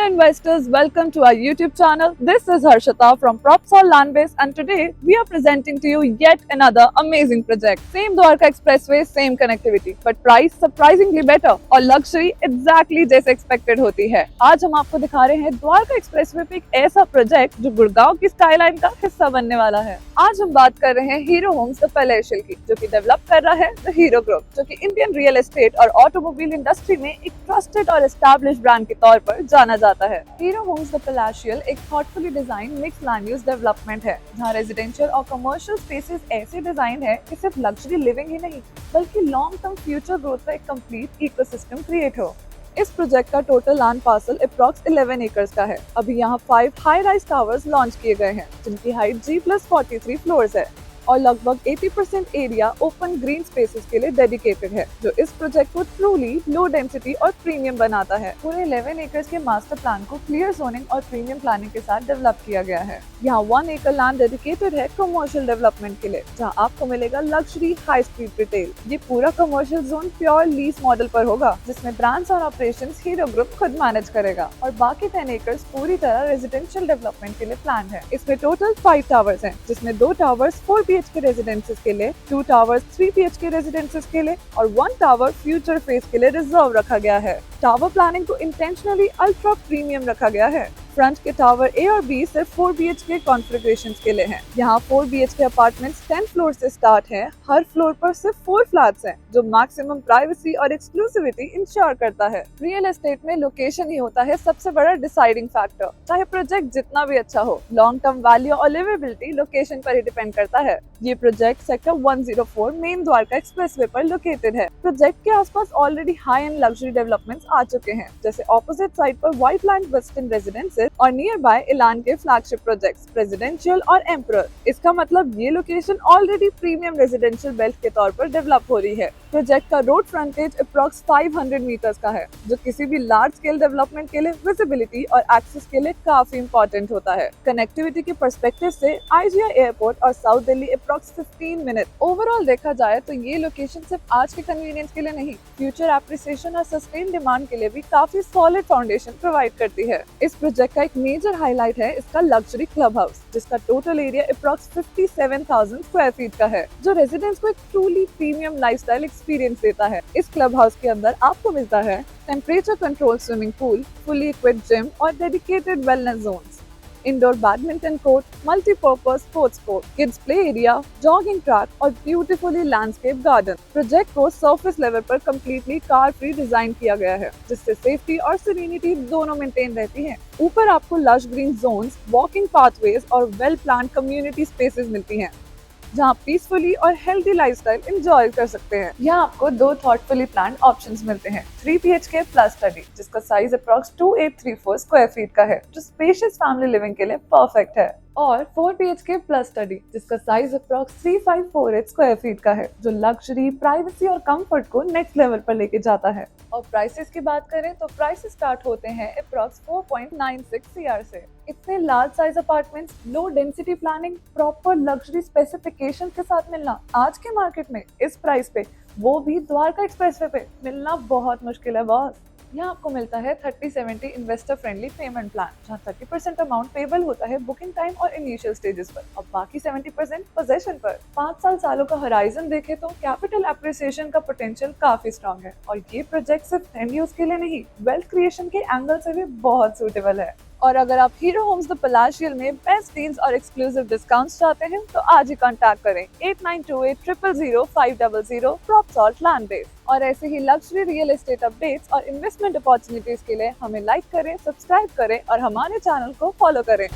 investors, welcome to our YouTube channel. This is Harshita from Propsol Landbase and today we are presenting to you yet another amazing project. Same Dwarka Expressway, same connectivity, but price surprisingly better और luxury exactly जैसे expected होती है। आज हम आपको दिखा रहे हैं द्वारका एक्सप्रेसवे पे एक ऐसा प्रोजेक्ट जो गुड़गांव की स्काईलाइन का हिस्सा बनने वाला है। आज हम बात कर रहे हैं हीरो होम्स द पैलेशियल की, जो कि डेवलप कर रहा है द हीरो ग्रुप, जो कि इंडियन रियल एस्टेट और ऑटोमोबाइल इंडस्ट्री में एक ट्रस्टेड और एस्टैब्लिश्ड ब्रांड के तौर पर जाना जाता है। हीरो होम्स द पैलेशियल एक thoughtfully design mix land use development है, जहाँ रेजिडेंशियल और कमर्शियल स्पेसेस ऐसे डिजाइन है कि सिर्फ लग्जरी लिविंग ही नहीं बल्कि लॉन्ग टर्म फ्यूचर ग्रोथ का एक कंप्लीट इकोसिस्टम क्रिएट हो। इस प्रोजेक्ट का total land parcel approx 11 acres का है। अभी यहाँ 5 हाई राइज टावर्स लॉन्च किए गए हैं, जिनकी हाइट G+43 फ्लोर्स है और लगभग 80% एरिया ओपन ग्रीन स्पेसेस के लिए डेडिकेटेड है, जो इस प्रोजेक्ट को ट्रूली लो डेंसिटी और प्रीमियम बनाता है। पूरे 11 एकर्स के मास्टर प्लान को क्लियर जोनिंग और प्रीमियम प्लानिंग के साथ डेवलप किया गया है। यहाँ 1 एकड़ लैंड डेडिकेटेड है कमर्शियल डेवलपमेंट के लिए, जहाँ आपको मिलेगा लग्जरी हाई स्पीड रिटेल। ये पूरा commercial zone pure lease model पर होगा, जिसमें ब्रांड्स और ऑपरेशंस हीरो ग्रुप खुद मैनेज करेगा और बाकी 10 एकर्स पूरी तरह रेजिडेंशियल डेवलपमेंट के लिए प्लान है। इसमें टोटल 5 टावर्स हैं, जिसमें 2 टावर्स 4 BHK रेजिडेंसेस के लिए, 2 टावर्स 3 BHK रेजिडेंसेस के लिए और 1 टावर फ्यूचर फेज के लिए रिजर्व रखा गया है। टावर प्लानिंग को इंटेंशनली अल्ट्रा प्रीमियम रखा गया है। फ्रंट के टावर A और B सिर्फ 4 BHK कॉन्फ़िगरेशंस के लिए हैं। यहाँ 4 BHK अपार्टमेंट्स 10 फ्लोर से स्टार्ट हैं। हर फ्लोर पर सिर्फ 4 फ्लैट्स हैं, जो मैक्सिमम प्राइवेसी और एक्सक्लूसिविटी इंश्योर करता है। रियल एस्टेट में लोकेशन ही होता है सबसे बड़ा डिसाइडिंग फैक्टर। चाहे प्रोजेक्ट जितना भी अच्छा हो, लॉन्ग टर्म वैल्यू और लिवेबिलिटी लोकेशन पर ही डिपेंड करता है। ये project sector 104 main Dwarka expressway पर लोकेटेड है। प्रोजेक्ट के आसपास already high end luxury developments आ चुके हैं, जैसे ऑपोजिट साइड पर व्हाइट लैंड वेस्टर्न रेजिडेंसेस और नियर बाय इलान के फ्लैगशिप प्रोजेक्ट्स प्रेसिडेंशियल और एम्परर। इसका मतलब ये location already premium residential belt के तौर पर डेवलप हो रही है। प्रोजेक्ट का रोड फ्रंटेज अप्रॉक्स 500 मीटर्स का है, जो किसी भी लार्ज स्केल डेवलपमेंट के लिए विजिबिलिटी और एक्सेस के लिए काफी इंपॉर्टेंट होता है। कनेक्टिविटी के पर्सपेक्टिव से IGI एयरपोर्ट और south Delhi approx 15 minute. Overall देखा जाए तो ये लोकेशन सिर्फ आज के कन्वीनियंस के लिए नहीं, फ्यूचर एप्रिसिएशन और सस्टेन डिमांड के लिए भी काफी सॉलिड फाउंडेशन प्रोवाइड करती है। इस प्रोजेक्ट का एक मेजर हाईलाइट है इसका लग्जरी क्लब हाउस, जिसका total area approx 57,000 square feet का है, जो रेजिडेंट्स को एक ट्रूली प्रीमियम लाइफस्टाइल एक्सपीरियंस देता है। इस क्लब हाउस के अंदर आपको मिलता है temperature control swimming pool, fully equipped gym और dedicated wellness zones, indoor badminton court, multipurpose sports court, kids play area, jogging track और ब्यूटीफुली लैंडस्केप गार्डन। प्रोजेक्ट को सरफेस लेवल पर कंप्लीटली कार फ्री डिजाइन किया गया है, जिससे safety और serenity दोनों मेंटेन रहती है। ऊपर आपको lush green zones, walking pathways और वेल प्लान्ड कम्युनिटी स्पेसेस मिलती हैं, जहाँ पीसफुली और हेल्दी लाइफस्टाइल एंजॉय कर सकते हैं। यहाँ आपको 2 थॉटफुली प्लान्ड ऑप्शंस मिलते हैं। 3 BHK प्लस स्टडी, जिसका साइज अप्रॉक्स 2834 स्क्वायर फीट का है, जो स्पेशियस फैमिली लिविंग के लिए परफेक्ट है, और 4 BHK प्लस स्टडी, जिसका साइज अप्रॉक्स 3548 स्क्वायर फीट का है, जो लग्जरी, प्राइवेसी और कंफर्ट को नेक्स्ट लेवल पर लेके जाता है। और प्राइसेस की बात करें तो प्राइसेस स्टार्ट होते हैं अप्रॉक्स 4.96 CR से। इतने large size apartments, low density planning, proper luxury specification के साथ मिलना आज के मार्केट में इस प्राइस पे, वो भी द्वारका एक्सप्रेसवे पे, मिलना बहुत मुश्किल है बॉस। यहाँ आपको मिलता है 30/70 इन्वेस्टर फ्रेंडली पेमेंट प्लान, जहाँ 30% अमाउंट पेबल होता है बुकिंग टाइम और इनिशियल स्टेजेस पर और बाकी 70% पोजेशन पर। 5 सालों का होराइजन देखे तो कैपिटल एप्रिसिएशन का पोटेंशियल काफी स्ट्रॉन्ग है और ये प्रोजेक्ट सिर्फ एंड यूज के लिए नहीं, वेल्थ क्रिएशन के एंगल से भी बहुत सूटेबल है। और अगर आप हीरो होम्स द पैलेशियल में बेस्ट डील्स और एक्सक्लूसिव डिस्काउंट्स चाहते हैं तो आज ही कांटेक्ट करें 8928000500 प्रॉप्सॉल लैंडबेस। और ऐसे ही लग्जरी रियल एस्टेट अपडेट्स और इन्वेस्टमेंट अपॉर्चुनिटीज के लिए हमें लाइक करें, सब्सक्राइब करें और हमारे चैनल को फॉलो करें।